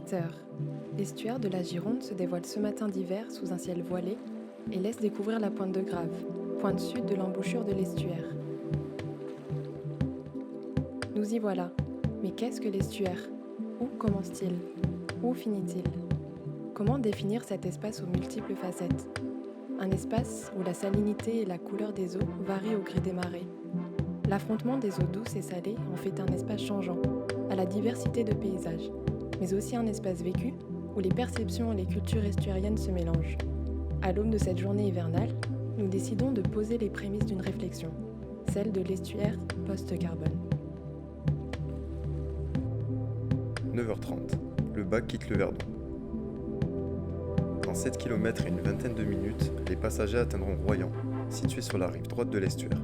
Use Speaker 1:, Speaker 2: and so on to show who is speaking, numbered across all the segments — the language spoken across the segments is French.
Speaker 1: 8 heures. L'estuaire de la Gironde se dévoile ce matin d'hiver sous un ciel voilé et laisse découvrir la pointe de Grave, pointe sud de l'embouchure de l'estuaire. Nous y voilà. Mais qu'est-ce que l'estuaire? Où commence-t-il? Où finit-il? Comment définir cet espace aux multiples facettes? Un espace où la salinité et la couleur des eaux varient au gré des marées. L'affrontement des eaux douces et salées en fait un espace changeant, à la diversité de paysages, mais aussi un espace vécu où les perceptions et les cultures estuariennes se mélangent. À l'aube de cette journée hivernale, nous décidons de poser les prémices d'une réflexion, celle de l'estuaire post-carbone.
Speaker 2: 9h30, le bac quitte le Verdon. En 7 km et une vingtaine de minutes, les passagers atteindront Royan, situé sur la rive droite de l'estuaire.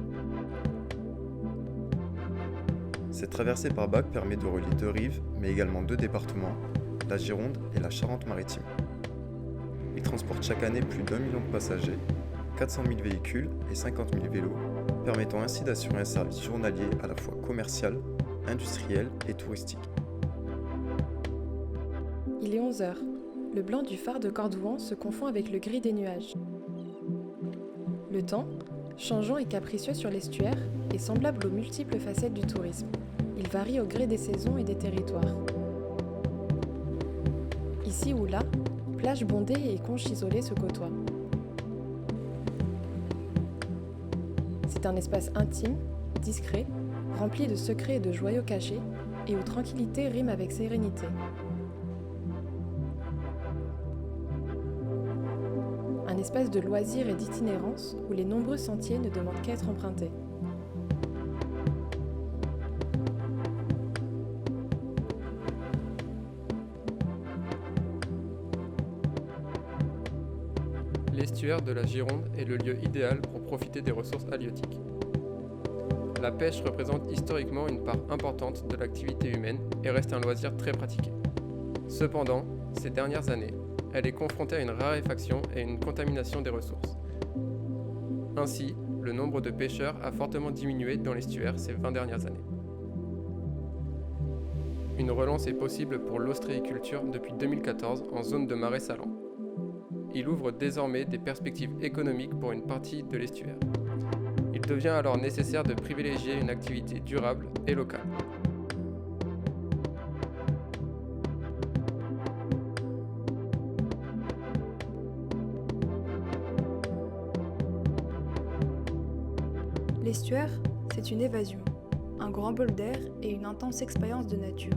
Speaker 2: Cette traversée par bac permet de relier deux rives, mais également deux départements, la Gironde et la Charente-Maritime. Il transporte chaque année plus d'1 million de passagers, 400 000 véhicules et 50 000 vélos, permettant ainsi d'assurer un service journalier à la fois commercial, industriel et touristique.
Speaker 1: Il est 11 heures. Le blanc du phare de Cordouan se confond avec le gris des nuages. Le temps, changeant et capricieux sur l'estuaire, est semblable aux multiples facettes du tourisme. Il varie au gré des saisons et des territoires. Ici ou là, plages bondées et conches isolées se côtoient. C'est un espace intime, discret, rempli de secrets et de joyaux cachés, et où tranquillité rime avec sérénité. Un espace de loisirs et d'itinérance où les nombreux sentiers ne demandent qu'à être empruntés.
Speaker 3: L'estuaire de la Gironde est le lieu idéal pour profiter des ressources halieutiques. La pêche représente historiquement une part importante de l'activité humaine et reste un loisir très pratiqué. Cependant, ces dernières années, elle est confrontée à une raréfaction et une contamination des ressources. Ainsi, le nombre de pêcheurs a fortement diminué dans l'estuaire ces 20 dernières années. Une relance est possible pour l'ostréiculture depuis 2014 en zone de marais salants. Il ouvre désormais des perspectives économiques pour une partie de l'estuaire. Il devient alors nécessaire de privilégier une activité durable et locale.
Speaker 4: L'estuaire, c'est une évasion, un grand bol d'air et une intense expérience de nature.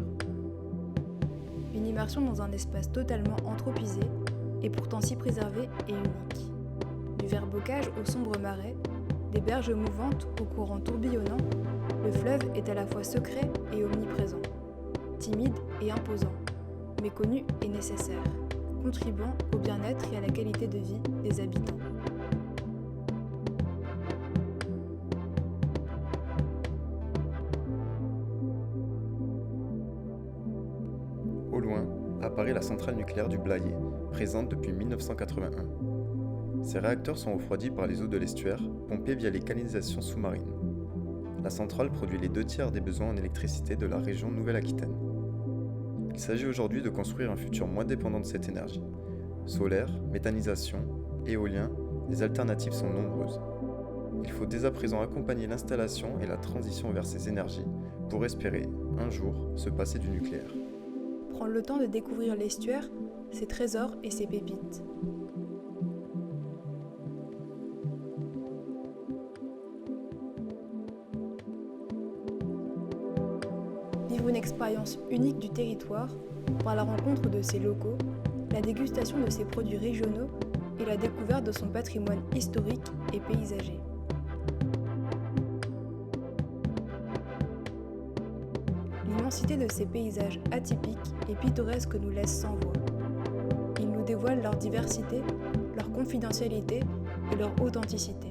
Speaker 4: Une immersion dans un espace totalement anthropisé et pourtant si préservé et unique. Du vert bocage au sombre marais, des berges mouvantes au courant tourbillonnant, le fleuve est à la fois secret et omniprésent, timide et imposant, méconnu et nécessaire, contribuant au bien-être et à la qualité de vie des habitants.
Speaker 2: Au loin, apparaît la centrale nucléaire du Blayais, présente depuis 1981. Ces réacteurs sont refroidis par les eaux de l'estuaire, pompées via les canalisations sous-marines. La centrale produit les 2/3 des besoins en électricité de la région Nouvelle-Aquitaine. Il s'agit aujourd'hui de construire un futur moins dépendant de cette énergie. Solaire, méthanisation, éolien, les alternatives sont nombreuses. Il faut dès à présent accompagner l'installation et la transition vers ces énergies pour espérer, un jour, se passer du nucléaire.
Speaker 4: Prendre le temps de découvrir l'estuaire, ses trésors et ses pépites. Vivre une expérience unique du territoire par la rencontre de ses locaux, la dégustation de ses produits régionaux et la découverte de son patrimoine historique et paysager. L'immensité de ces paysages atypiques et pittoresques nous laisse sans voix. Ils nous dévoilent leur diversité, leur confidentialité et leur authenticité.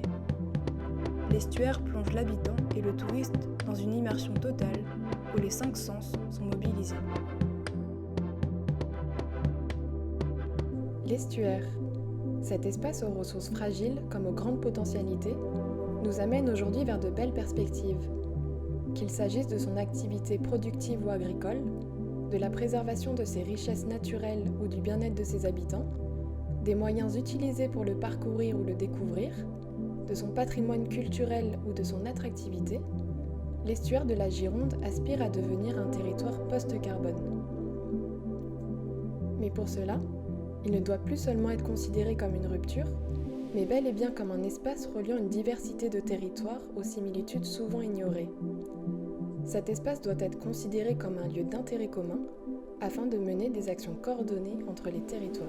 Speaker 4: L'estuaire plonge l'habitant et le touriste dans une immersion totale où les 5 sens sont mobilisés.
Speaker 1: L'estuaire, cet espace aux ressources fragiles comme aux grandes potentialités, nous amène aujourd'hui vers de belles perspectives. Qu'il s'agisse de son activité productive ou agricole, de la préservation de ses richesses naturelles ou du bien-être de ses habitants, des moyens utilisés pour le parcourir ou le découvrir, de son patrimoine culturel ou de son attractivité, l'estuaire de la Gironde aspire à devenir un territoire post-carbone. Mais pour cela, il ne doit plus seulement être considéré comme une rupture, mais bel et bien comme un espace reliant une diversité de territoires aux similitudes souvent ignorées. Cet espace doit être considéré comme un lieu d'intérêt commun afin de mener des actions coordonnées entre les territoires.